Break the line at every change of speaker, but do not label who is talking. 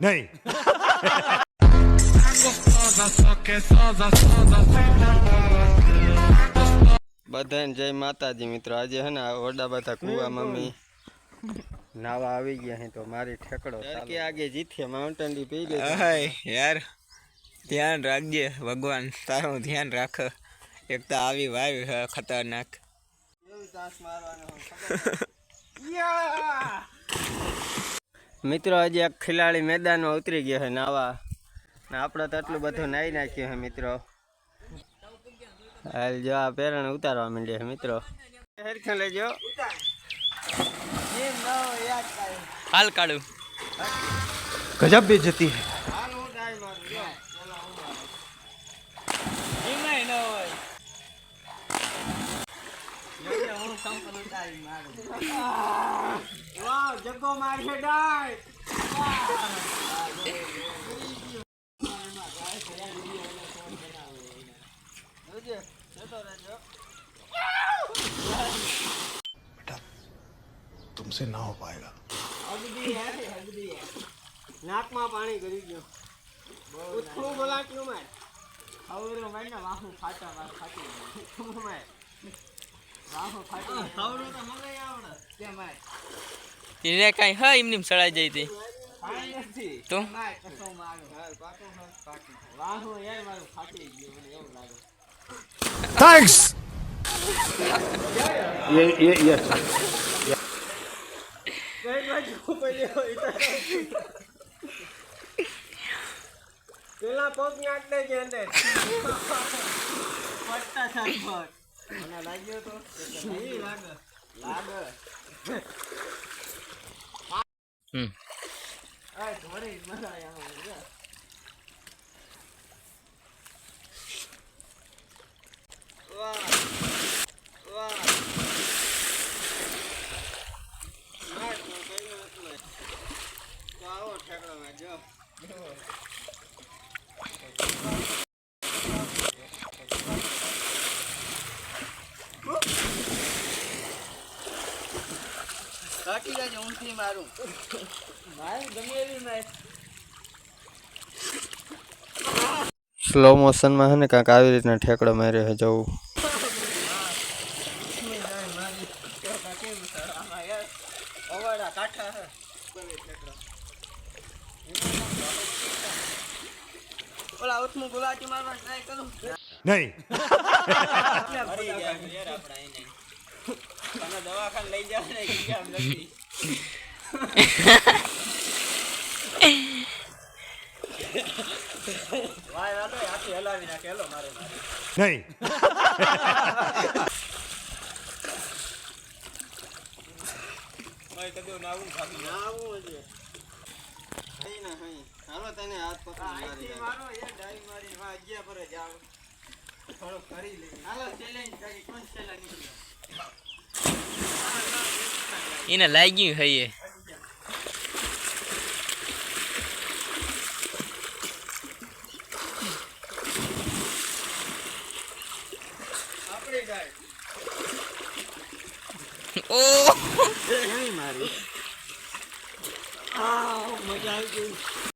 નહીં.
બધાને જય માતાજી મિત્રો. આજે હે ને ઓરડા બધા કુવા મમ્મી નાવા આવી ગયા હે તો મારી ઠેકડો કે આગે જીથે માઉન્ટેન ડી પી લે.
યાર ધ્યાન રાખજે, ભગવાન તારું ધ્યાન રાખ. એક તો આવી વાવી હે ખતરનાક.
મિત્રો હજી એક ખેલાડી મેદાનમાં ઉતરી ગયો છે નાવા ને આપણે તો એટલું બધું નાઈ નાખ્યું છે મિત્રો. હાલ જો આ પેરણ ઉતારવા માંડ્યા છે મિત્રો. હેરખા લેજો
હાલ કાઢું.
ગજબ બેઇज्जती है.
જગ્ગો મારશે ડાય.
तुमसे ना हो पाएगा.
નાકમાં પાણી કરી ગયો. ઉઠું બોલાટ્યું માર આવરો માર ને વાહુ ફાટા વાત ફાટી માર વાહુ ફાટી આવરો તો મને આવડે કે માર
એને કાઈ હા એમની સળાઈ જઈ હતી
પાણી નથી
તો
માર કસો મારો હા પાટો ફાટી વાહુ યાર મારું ફાટી ગયું મને એવું લાગે.
थैंक्स. ये
કઈ બાજુ પડ્યો પેલા પગ નાખને કે અંદર પટ્ટા સાફર મને લાગ્યો તો નહીં લાગે આ થોડી મજા આવે. વાહ વાહ નાક નો કઈ નથી તો આવો ઠેકડો માં જો કાકી જાજે ઊંથી મારું મારું ગમે એવી મેચ. સ્લો મોશનમાં હે ને કાંક આવી રીતના ઠેકડો માર્યો છે જવું. ઓલા ઉઠમું ગુલાટી મારવા ટ્રાય કરું
नहीं.
તને દવાખાને લઈ જાવ ને કેમ નથી વાય વાલો આખી હલાવી નાખે. હેલો મારે
नहीं.
ભાઈ કદો નાવું ખાલી નાવું છે હઈ ના હઈ હાલો તને હાથ પકડી મારો એ ડાઈ મારી વા ગયા પર જાવ થોડો કરી લે. હાલો ચેલેન્જ કરી કોણ ચેલેન્જ નીકળ્યો
એને લાગ્યું હૈયે.
આપણી ગાય
ઓ
મારી આ મજા આવી ગઈ.